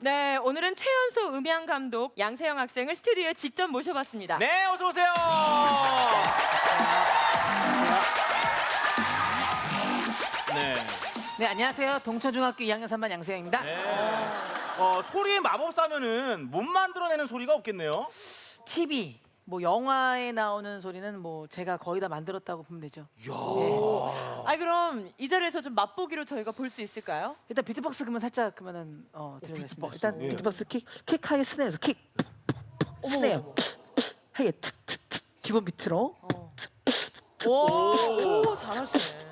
네, 오늘은 최연소 음향 감독 양세형 학생을 스튜디오에 직접 모셔봤습니다. 네, 어서 오세요. 네. 네, 안녕하세요. 동천중학교 2학년 3반 양세형입니다. 네. 소리의 마법사면은 못 만들어내는 소리가 없겠네요. TV, 뭐 영화에 나오는 소리는 뭐 제가 거의 다 만들었다고 보면 되죠. 이야. 아, 그럼 이 자리에서 좀 맛보기로 저희가 볼 수 있을까요? 일단 비트박스 그러면 살짝 그러면은 드리겠습니다. 비트박스. 일단 예. 비트박스 킥 하게 스네어에서 킥 스네어 하게 기본 비트로 오, 잘하시네.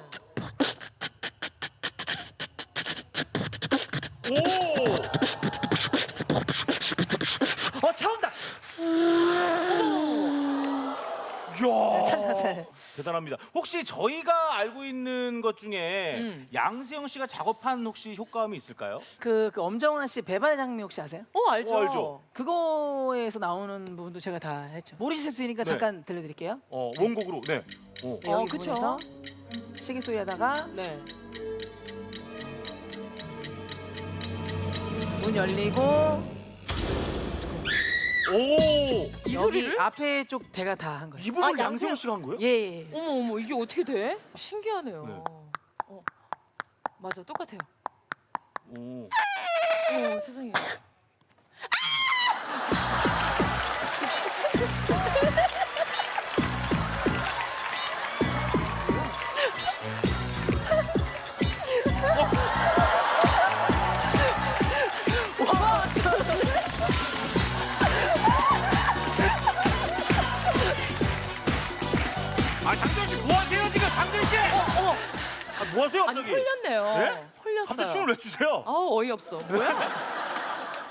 차온다. 이야. 찾았어요. 대단합니다. 혹시 저희가 알고 있는 것 중에 양세형 씨가 작업한 혹시 효과음이 있을까요? 그 엄정화 씨 배반의 장미 혹시 아세요? 알죠. 알죠. 그거에서 나오는 부분도 제가 다 했죠. 모르실 수 있으니까 네. 잠깐 들려드릴게요. 원곡으로. 네. 오. 네, 여기 그쵸. 부분에서 시계 소리 하다가 네. 문 열리고 오. 이 여기 소리를? 앞에 쪽 제가 다 한 거예요. 이 부분 양세형- 양세형 씨가 한 거예요? 예. 어머, 이게 어떻게 돼? 신기하네요. 네. 맞아, 똑같아요. 오. 세상에. 아, 장준 씨 뭐 하세요 지금? 장준 씨. 어머, 아, 뭐 하세요 아니 갑자기? 홀렸네요. 네? 홀렸어요. 갑자기 춤을 왜 추세요? 어이없어. 뭐야?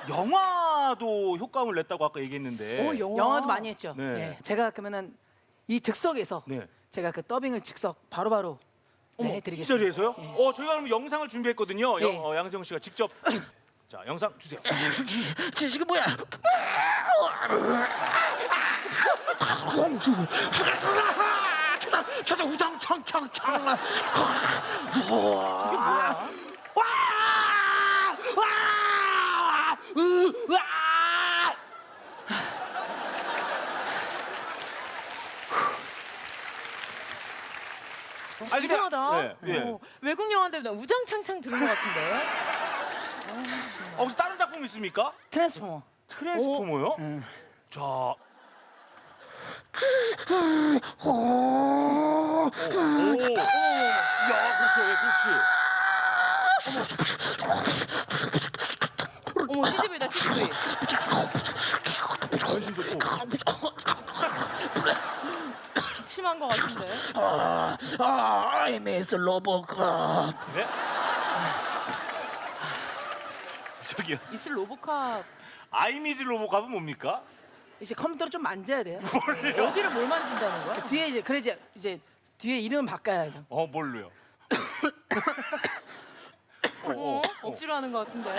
영화도 효과음을 냈다고 아까 얘기했는데. 영화도 많이 했죠. 네. 예. 제가 그러면은 이 즉석에서 네. 제가 그 더빙을 즉석 바로바로 이 해드리겠습니다. 자리에서요? 제가 그럼 영상을 준비했거든요. 네. 양세형 씨가 직접. 자, 영상 주세요. 지금 뭐야? 저저 우당 창창창. 아, 이상하다. 네, 예. 외국 영화인데 우장창창 들은 것 같은데. 혹시 다른 작품 있습니까? 트랜스포머. 트랜스포머요? 자. 오. 야, 그렇죠, 예, 그렇지. 어머, CGV다, CGV. 변신 소리. 기침한 것 같은데. I miss 로보캅. 네? 저기요. 이슬 로보캅. 아이미즈 로보캅은 뭡니까? 이제 컴퓨터를 좀 만져야 돼요. 어디를 뭘 만진다는 거야? 뒤에 이제 뒤에 이름 바꿔야죠. 뭘로요? 억지로 하는 것 같은데.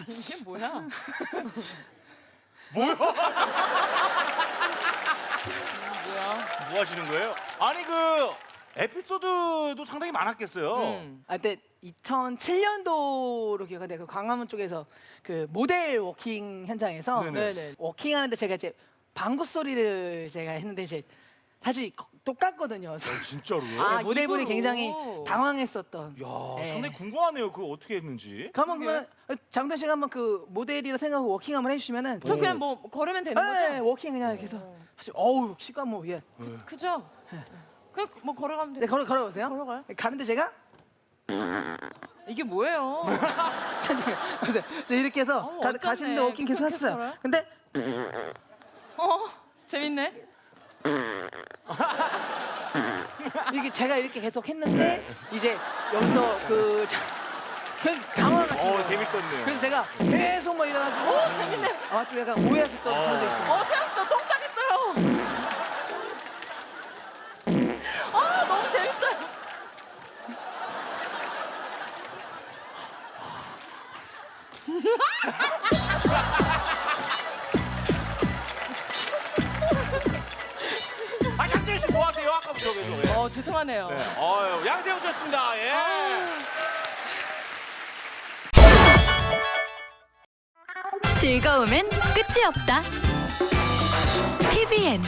이게 뭐야? 뭐요? 뭐야? 뭐 하시는 거예요? 아니 그 에피소드도 상당히 많았겠어요. 그때 2007년도로 기억하는데 그 광화문 쪽에서 그 모델 워킹 현장에서 네네. 워킹하는데 제가 이제 방구 소리를 제가 했는데 이제 사실 똑같거든요. 진짜로요? 아, 네, 모델분이 입으로. 굉장히 당황했었던. 야, 네. 상당히 궁금하네요. 그거 어떻게 했는지. 그러면 장도현 씨가 한번 그 모델이라 생각하고 워킹 한번 해주시면은 저 그냥 뭐 걸으면 되는 네, 거죠? 워킹 그냥 이렇게 해서 사실 어우 키가 뭐 예. 그죠? 그냥 뭐 걸어가면 네, 돼. 걸어보세요. 걸어가요? 가는데 제가 이게 뭐예요? 그래서 저 이렇게 해서 어쩌네. 가시는데 워킹 계속 그렇게 했어요. 걸어요? 근데 재밌네. 이게 제가 이렇게 계속 했는데 이제 여기서 그냥 당황하신 거예요. 재밌었네요. 그래서 제가 계속 막 이래가지고 재밌네. 좀 약간 오해하셨던 그런 적 있어요. 세영 씨도 똥 싸겠어요. 너무 재밌어요. 아, 장준 씨 뭐 하세요? 아까부터 계속. 죄송하네요. 네. 양세형 씨였습니다. 예. 즐거움엔 끝이 없다. TVN